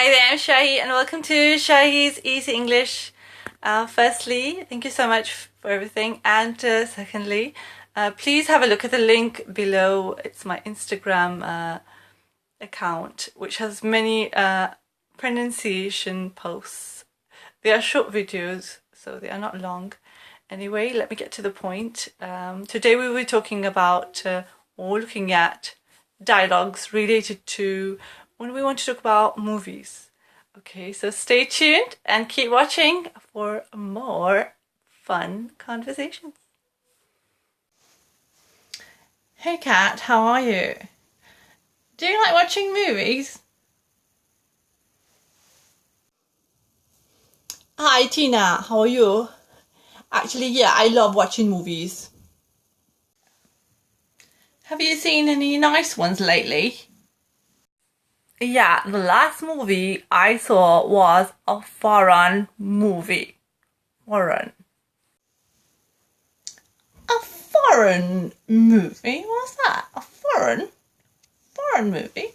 Hi there, I'm Shahi and welcome to Shahi's Easy English. Firstly, thank you so much for everything, and secondly, please have a look at the link below. It's my Instagram account, which has many pronunciation posts. They are short videos, so they are not long. Anyway, let me get to the point. Today we will be talking about or looking at dialogues related to when we want to talk about movies. Okay, so stay tuned and keep watching for more fun conversations. Hey Kat, how are you? Do you like watching movies? Hi Tina, how are you? Actually, yeah, I love watching movies. Have you seen any nice ones lately? Yeah, the last movie I saw was a foreign movie. Foreign. A foreign movie? What's that? A foreign movie?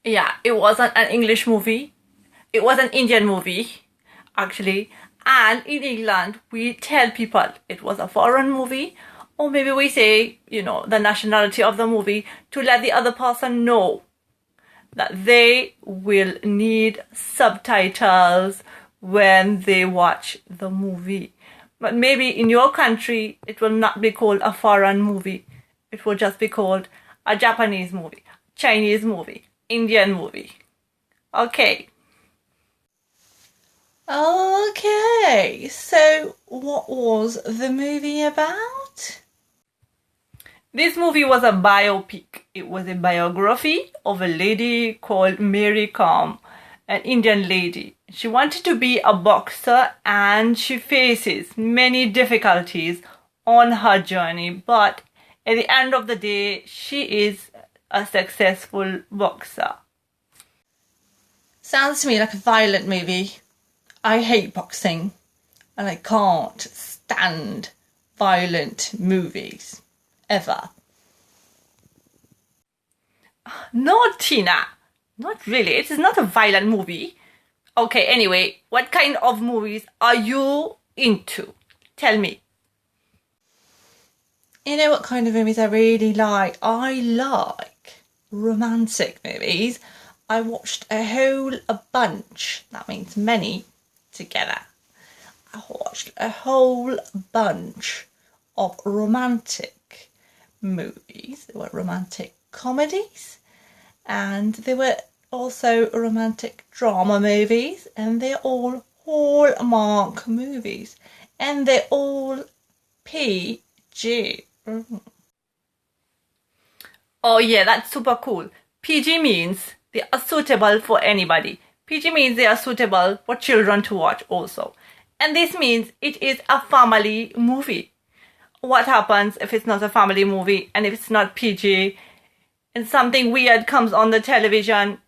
Yeah, it wasn't an English movie. It was an Indian movie, actually. And in England, we tell people it was a foreign movie, or maybe we say, the nationality of the movie to let the other person know that they will need subtitles when they watch the movie. But maybe in your country, it will not be called a foreign movie. It will just be called a Japanese movie, Chinese movie, Indian movie. Okay. Okay, so what was the movie about? This movie was a biopic. It was a biography of a lady called Mary Kom, an Indian lady. She wanted to be a boxer and she faces many difficulties on her journey, but at the end of the day, she is a successful boxer. Sounds to me like a violent movie. I hate boxing and I can't stand violent movies. Ever. No, Tina, not really. It is not a violent movie. Okay, anyway, what kind of movies are you into? Tell me. You know what kind of movies I really like? I like romantic movies. I watched a bunch, that means many, together. I watched a whole bunch of romantic movies. There were romantic comedies and there were also romantic drama movies, and they're all Hallmark movies and they're all PG. Oh yeah, that's super cool. PG means they are suitable for anybody. PG means they are suitable for children to watch also. And this means it is a family movie. What happens if it's not a family movie and if it's not PG and something weird comes on the television?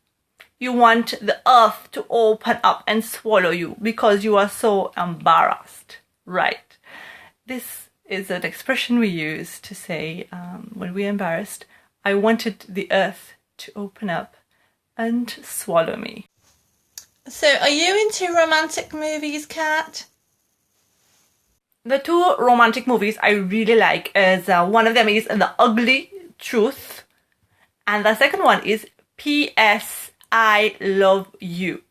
You want the earth to open up and swallow you because you are so embarrassed, right? This is an expression we use to say when we're embarrassed, I wanted the earth to open up and swallow me. So are you into romantic movies, Kat? The two romantic movies I really like is one of them is The Ugly Truth, and the second one is P.S. I Love You.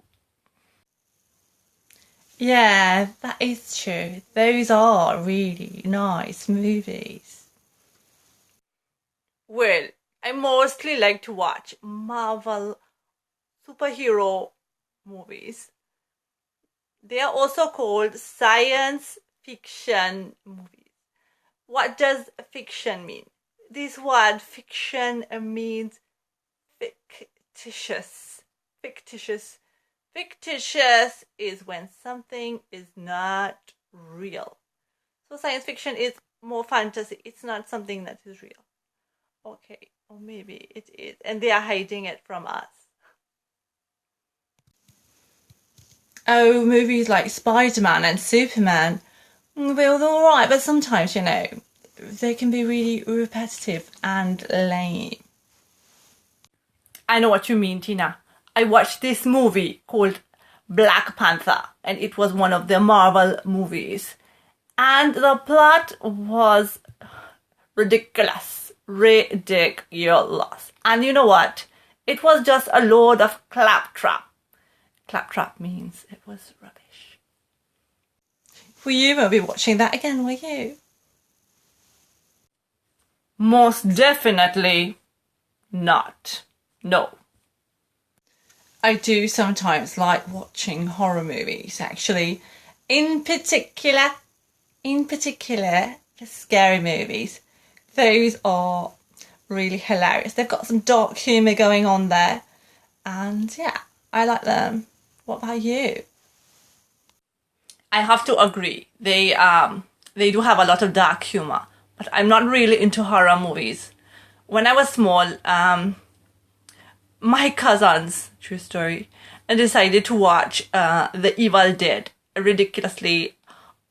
Yeah, that is true. Those are really nice movies. Well, I mostly like to watch Marvel superhero movies. They are also called science fiction movies. What does fiction mean? This word fiction means fictitious. Fictitious is when something is not real. So science fiction is more fantasy. It's not something that is real. Okay, or maybe it is, and they are hiding it from us. Oh, movies like Spider-Man and Superman, they're alright, but sometimes, they can be really repetitive and lame. I know what you mean, Tina. I watched this movie called Black Panther, and it was one of the Marvel movies. And the plot was ridiculous. Ridiculous. And you know what? It was just a load of claptrap. Claptrap means it was rubbish. You won't be watching that again, will you? Most definitely not. No. I do sometimes like watching horror movies, actually. In particular, the scary movies. Those are really hilarious. They've got some dark humour going on there. And yeah, I like them. What about you? I have to agree. They do have a lot of dark humor, but I'm not really into horror movies. When I was small, my cousins, true story, decided to watch The Evil Dead, a ridiculously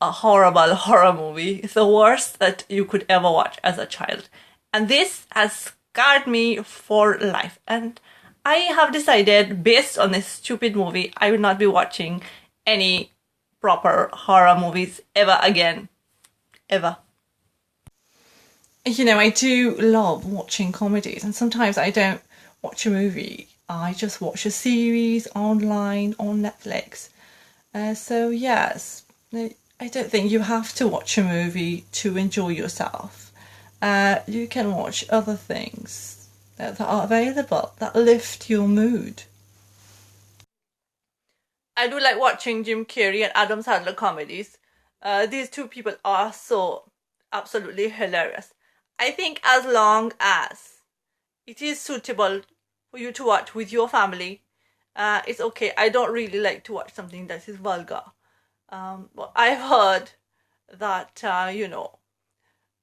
horrible horror movie. It's the worst that you could ever watch as a child. And this has scarred me for life. And I have decided, based on this stupid movie, I will not be watching any proper horror movies ever again. Ever. You know, I do love watching comedies, and sometimes I don't watch a movie. I just watch a series online on Netflix. So yes, I don't think you have to watch a movie to enjoy yourself. You can watch other things that are available that lift your mood. I do like watching Jim Carrey and Adam Sandler comedies. These two people are so absolutely hilarious. I think as long as it is suitable for you to watch with your family, it's okay. I don't really like to watch something that is vulgar. But I've heard that,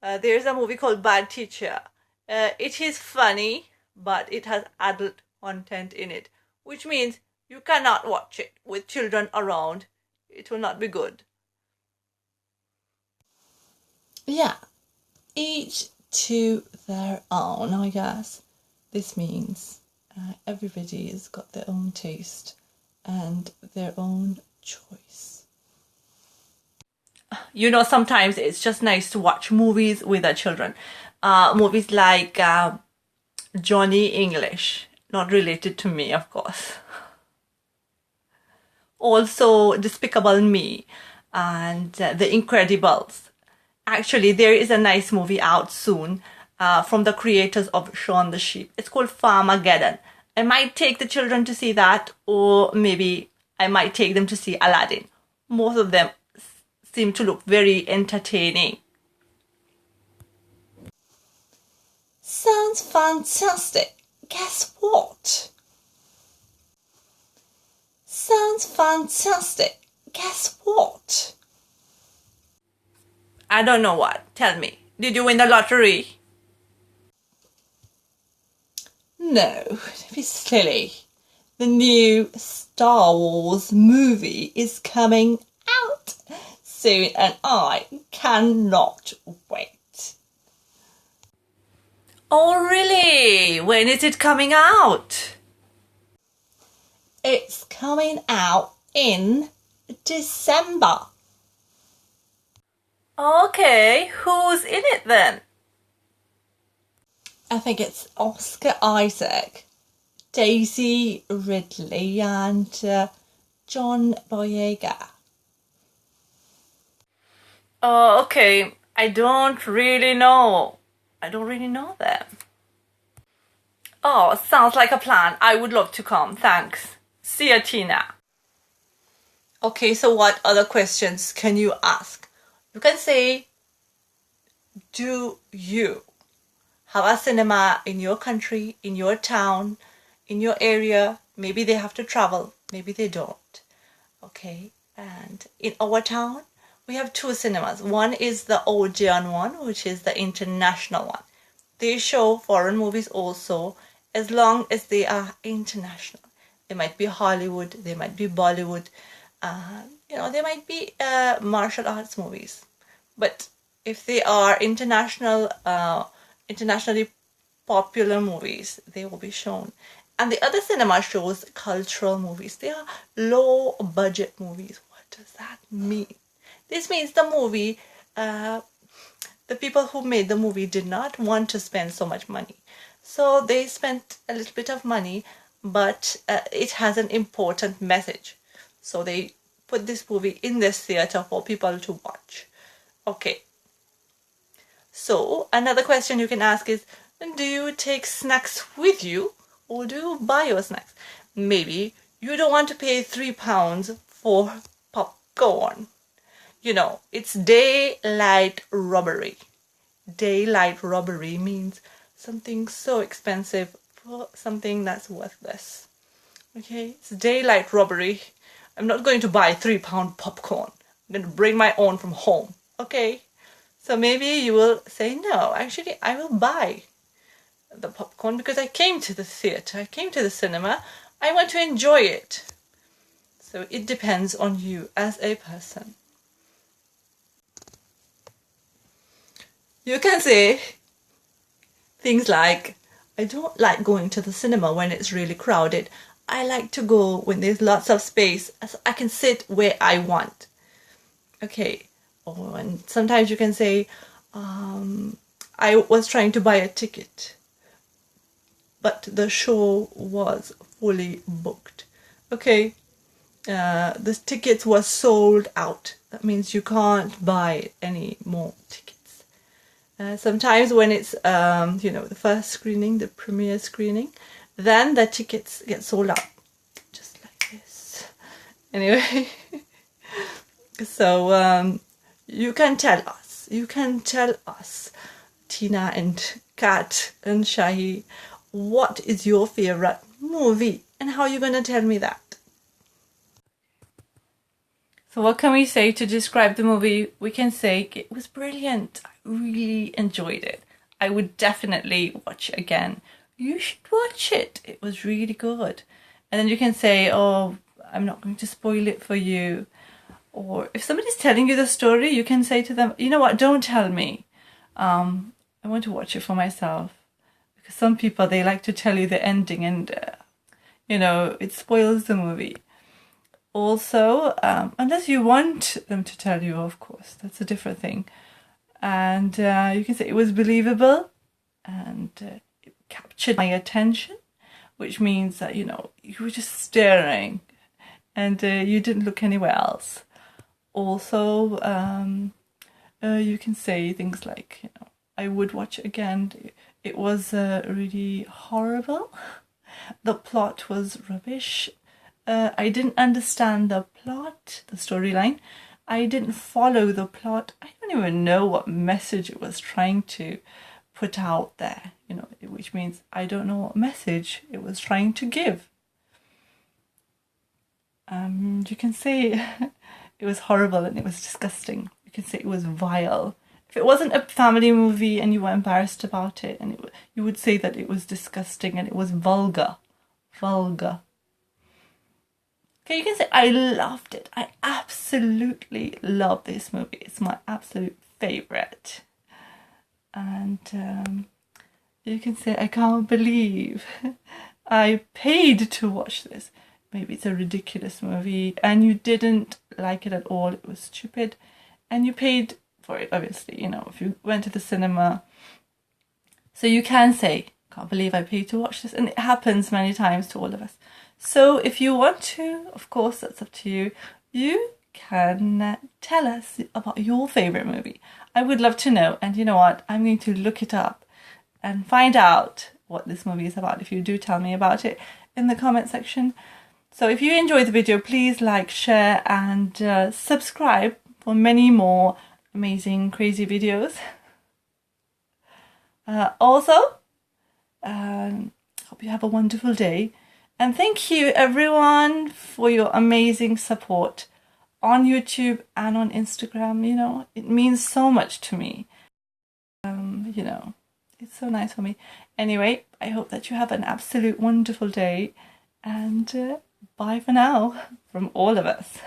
there's a movie called Bad Teacher. It is funny, but it has adult content in it, which means you cannot watch it with children around. It will not be good. Yeah, each to their own, I guess. This means everybody has got their own taste and their own choice. You know, sometimes it's just nice to watch movies with our children. Movies like Johnny English, not related to me, of course. Also, Despicable Me and The Incredibles. Actually, there is a nice movie out soon from the creators of Shaun the Sheep. It's called Farmageddon. I might take the children to see that, or maybe I might take them to see Aladdin. Most of them seem to look very entertaining. Sounds fantastic. Guess what? Sounds fantastic. Guess what? I don't know what. Tell me. Did you win the lottery? No, don't be silly. The new Star Wars movie is coming out soon and I cannot wait. Oh, really? When is it coming out? It's coming out in December. Okay, who's in it then? I think it's Oscar Isaac, Daisy Ridley and John Boyega. Oh, okay. I don't really know them. Oh, sounds like a plan. I would love to come. Thanks. See ya, Tina. Okay, so what other questions can you ask? You can say, do you have a cinema in your country, in your town, in your area? Maybe they have to travel, maybe they don't. Okay, and in our town, we have two cinemas. One is the Odeon one, which is the international one. They show foreign movies also, as long as they are international. They might be Hollywood, they might be Bollywood, they might be martial arts movies. But if they are internationally popular movies, they will be shown. And the other cinema shows cultural movies. They are low budget movies. What does that mean? This means the movie, the people who made the movie did not want to spend so much money. So they spent a little bit of money, but it has an important message. So they put this movie in this theater for people to watch. Okay. So another question you can ask is, do you take snacks with you or do you buy your snacks? Maybe you don't want to pay £3 for popcorn. You know, it's daylight robbery. Daylight robbery means something so expensive for something that's worthless. Okay, it's daylight robbery. I'm not going to buy £3 popcorn. I'm going to bring my own from home. Okay, so maybe you will say, no, actually I will buy the popcorn because I came to the theatre, I came to the cinema, I want to enjoy it. So it depends on you as a person. You can say things like, I don't like going to the cinema when it's really crowded. I like to go when there's lots of space, so I can sit where I want. Okay, and sometimes you can say, I was trying to buy a ticket, but the show was fully booked. Okay, the tickets were sold out. That means you can't buy any more tickets. Sometimes when it's, the first screening, the premiere screening, then the tickets get sold out. Just like this. Anyway, so you can tell us, Tina and Kat and Shahi, what is your favorite movie and how are you going to tell me that? So what can we say to describe the movie? We can say it was brilliant. I really enjoyed it. I would definitely watch it again. You should watch it. It was really good. And then you can say, oh, I'm not going to spoil it for you. Or if somebody's telling you the story, you can say to them, you know what, don't tell me. I want to watch it for myself. Because some people, they like to tell you the ending and, it spoils the movie. Also, unless you want them to tell you, of course, that's a different thing. And you can say it was believable and it captured my attention, which means that, you were just staring and you didn't look anywhere else. Also, you can say things like, I would watch it again. It was really horrible. The plot was rubbish. I didn't understand the plot, the storyline. I didn't follow the plot. I don't even know what message it was trying to put out there, which means I don't know what message it was trying to give. You can say it was horrible and it was disgusting. You can say it was vile. If it wasn't a family movie and you were embarrassed about it, and you would say that it was disgusting and it was vulgar. Vulgar. Okay, you can say, I loved it. I absolutely love this movie. It's my absolute favourite. And you can say, I can't believe I paid to watch this. Maybe it's a ridiculous movie and you didn't like it at all. It was stupid. And you paid for it, obviously, if you went to the cinema. So you can say, can't believe I paid to watch this. And it happens many times to all of us. So if you want to, of course, that's up to you. You can tell us about your favourite movie. I would love to know. And you know what? I'm going to look it up and find out what this movie is about. If you do tell me about it in the comment section. So if you enjoyed the video, please like, share and subscribe for many more amazing, crazy videos. Also, hope you have a wonderful day. And thank you everyone for your amazing support on YouTube and on Instagram. It means so much to me. It's so nice for me. Anyway, I hope that you have an absolute wonderful day and bye for now from all of us.